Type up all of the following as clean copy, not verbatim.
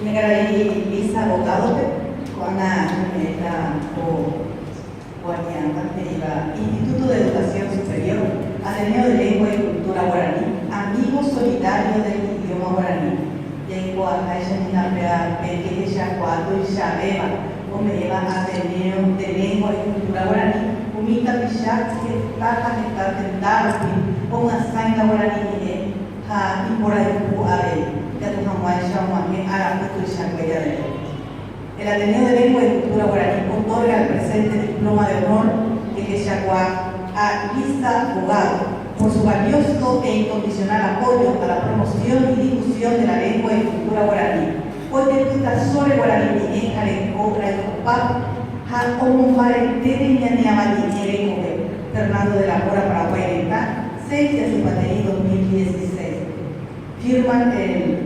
Negarai visa abogado Juana Instituto de Educación Superior, Ateneo de Lengua y Cultura Guaraní, Amigo Solidario del Idioma Guaraní. Lengua Aishanina Pequeña Cuatro y Shabeba, Omeva Ateneo de Lengua y Cultura Guaraní, Umita Pichak, que Taja Tarpi, una Sanga Guaraní, Ha y por ahí Abe. El Ateneo de Lengua y Cultura Guaraní otorga el presente diploma de honor de Quechua a Lisa Bogado por su valioso e incondicional apoyo a la promoción y difusión de la lengua y cultura guaraní. Hoy deputa sobre guaraní en Carecobra y Copá, ha como parentere y aneamali Fernando de la Mora Paraguay, 6 de Zapateri 2016. Firman el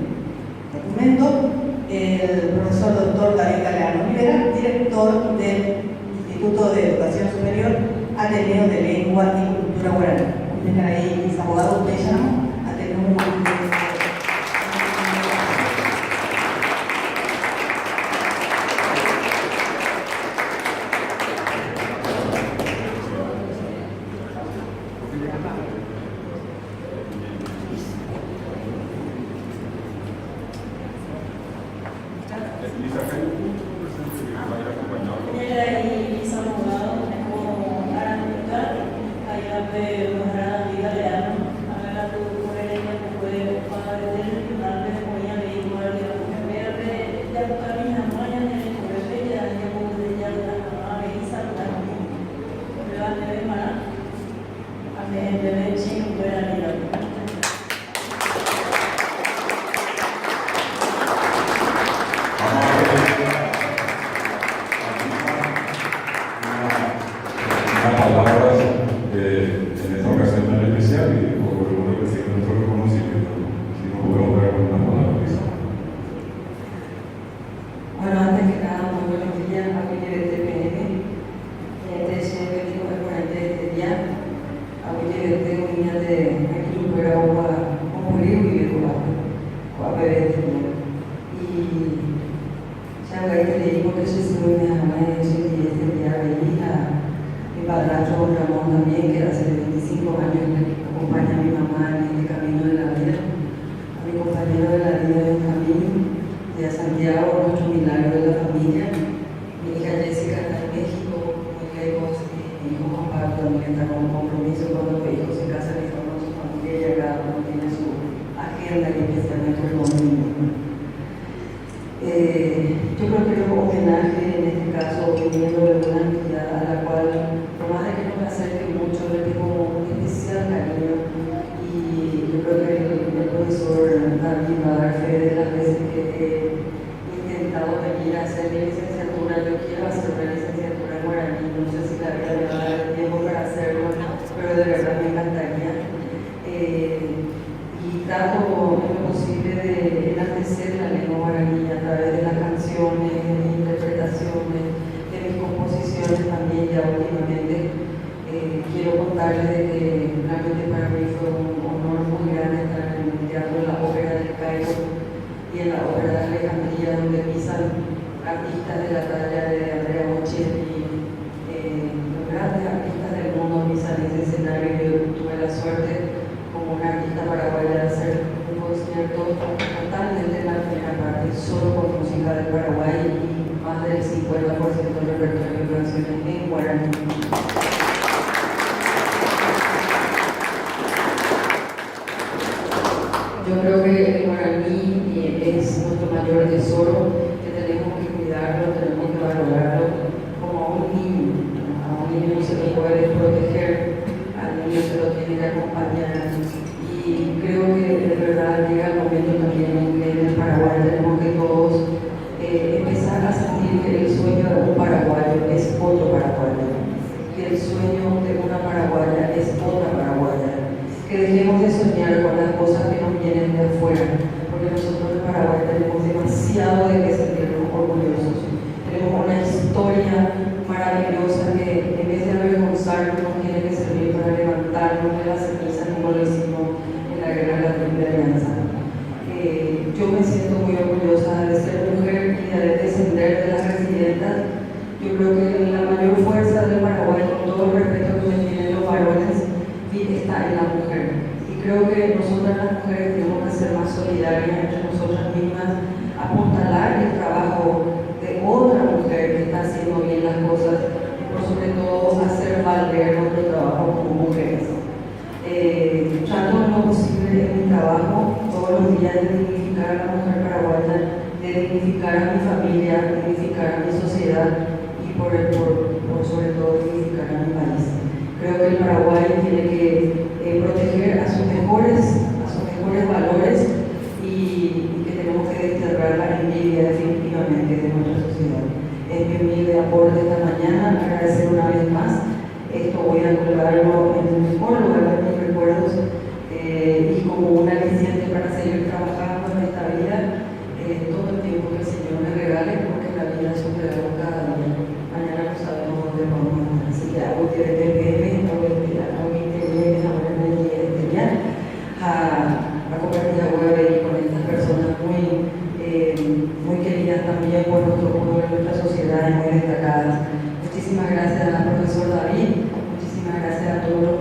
documento el profesor doctor David Galeano Rivera, director del Instituto de Educación Superior, Ateneo de Lengua y Cultura Guaraní. Dejar ahí mis abogados, ustedes llaman, Ateneo Yo me siento muy orgullosa de ser mujer y de descender de las residentas. Yo creo que la mayor fuerza del Paraguay, con todo el respeto que me tienen los varones, está en la mujer. Y creo que nosotras las mujeres tenemos que ser más solidarias entre nosotras mismas, apuntalar el trabajo de otra mujer que está haciendo bien las cosas, pero sobre todo hacer valer nuestro trabajo como mujeres. Trato en lo posible en mi trabajo todos los días de dignificar a la mujer paraguaya, de dignificar a mi familia, de dignificar a mi sociedad y por sobre todo dignificar a mi país. Creo que el Paraguay tiene que proteger a sus mejores valores y que tenemos que desterrar la envidia definitivamente de nuestra sociedad. Es mi humilde aporte esta mañana, agradecer una vez más. Esto voy a colgarlo en el mejor lugar de mis recuerdos y como un aliciente para seguir trabajando en esta vida todo el tiempo que el Señor me regale, porque la vida es un regalo cada día. Mañana no sabemos dónde vamos a estar. Así que hago que depende, no voy a esperar, no voy a tener, no voy a tener, a compartir a web y con estas personas muy queridas también por nuestro pueblo, nuestra sociedad y muy destacadas. Muchísimas gracias al profesor David, muchísimas gracias a todos los